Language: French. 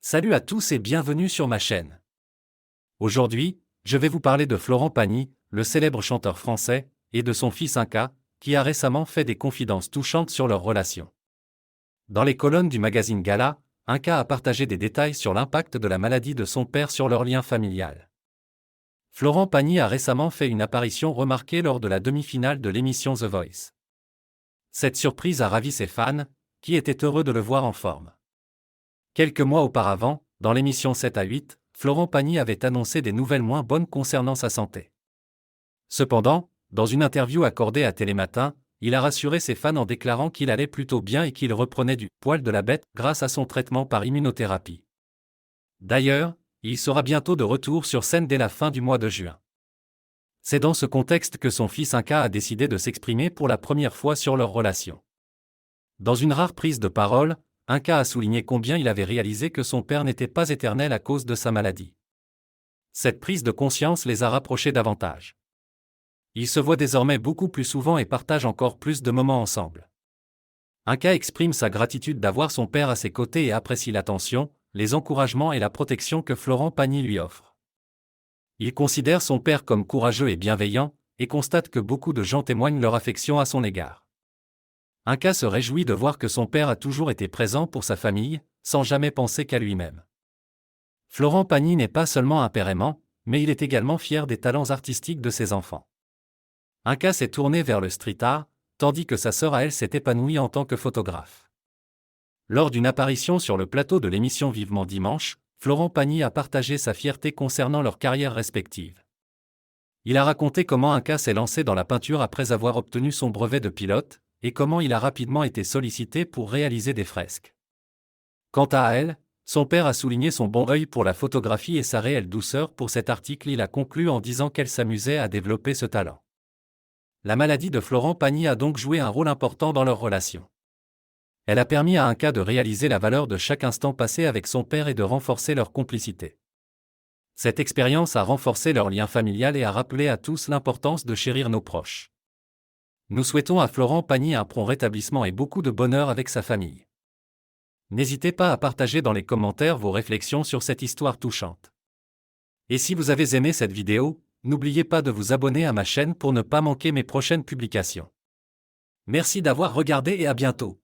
Salut à tous et bienvenue sur ma chaîne. Aujourd'hui, je vais vous parler de Florent Pagny, le célèbre chanteur français, et de son fils Inca, qui a récemment fait des confidences touchantes sur leur relation. Dans les colonnes du magazine Gala, Inca a partagé des détails sur l'impact de la maladie de son père sur leur lien familial. Florent Pagny a récemment fait une apparition remarquée lors de la demi-finale de l'émission The Voice. Cette surprise a ravi ses fans, qui étaient heureux de le voir en forme. Quelques mois auparavant, dans l'émission 7 à 8, Florent Pagny avait annoncé des nouvelles moins bonnes concernant sa santé. Cependant, dans une interview accordée à Télématin, il a rassuré ses fans en déclarant qu'il allait plutôt bien et qu'il reprenait du poil de la bête grâce à son traitement par immunothérapie. D'ailleurs, il sera bientôt de retour sur scène dès la fin du mois de juin. C'est dans ce contexte que son fils Inca a décidé de s'exprimer pour la première fois sur leur relation. Dans une rare prise de parole, Inca a souligné combien il avait réalisé que son père n'était pas éternel à cause de sa maladie. Cette prise de conscience les a rapprochés davantage. Ils se voient désormais beaucoup plus souvent et partagent encore plus de moments ensemble. Inca exprime sa gratitude d'avoir son père à ses côtés et apprécie l'attention, les encouragements et la protection que Florent Pagny lui offre. Il considère son père comme courageux et bienveillant, et constate que beaucoup de gens témoignent leur affection à son égard. Inca se réjouit de voir que son père a toujours été présent pour sa famille, sans jamais penser qu'à lui-même. Florent Pagny n'est pas seulement un père aimant, mais il est également fier des talents artistiques de ses enfants. Inca s'est tourné vers le street art, tandis que sa sœur à elle s'est épanouie en tant que photographe. Lors d'une apparition sur le plateau de l'émission Vivement Dimanche, Florent Pagny a partagé sa fierté concernant leurs carrières respectives. Il a raconté comment Inca s'est lancé dans la peinture après avoir obtenu son brevet de pilote, et comment il a rapidement été sollicité pour réaliser des fresques. Quant à elle, son père a souligné son bon œil pour la photographie et sa réelle douceur pour cet article. Il a conclu en disant qu'elle s'amusait à développer ce talent. La maladie de Florent Pagny a donc joué un rôle important dans leur relation. Elle a permis à Inca de réaliser la valeur de chaque instant passé avec son père et de renforcer leur complicité. Cette expérience a renforcé leur lien familial et a rappelé à tous l'importance de chérir nos proches. Nous souhaitons à Florent Pagny un prompt rétablissement et beaucoup de bonheur avec sa famille. N'hésitez pas à partager dans les commentaires vos réflexions sur cette histoire touchante. Et si vous avez aimé cette vidéo, n'oubliez pas de vous abonner à ma chaîne pour ne pas manquer mes prochaines publications. Merci d'avoir regardé et à bientôt.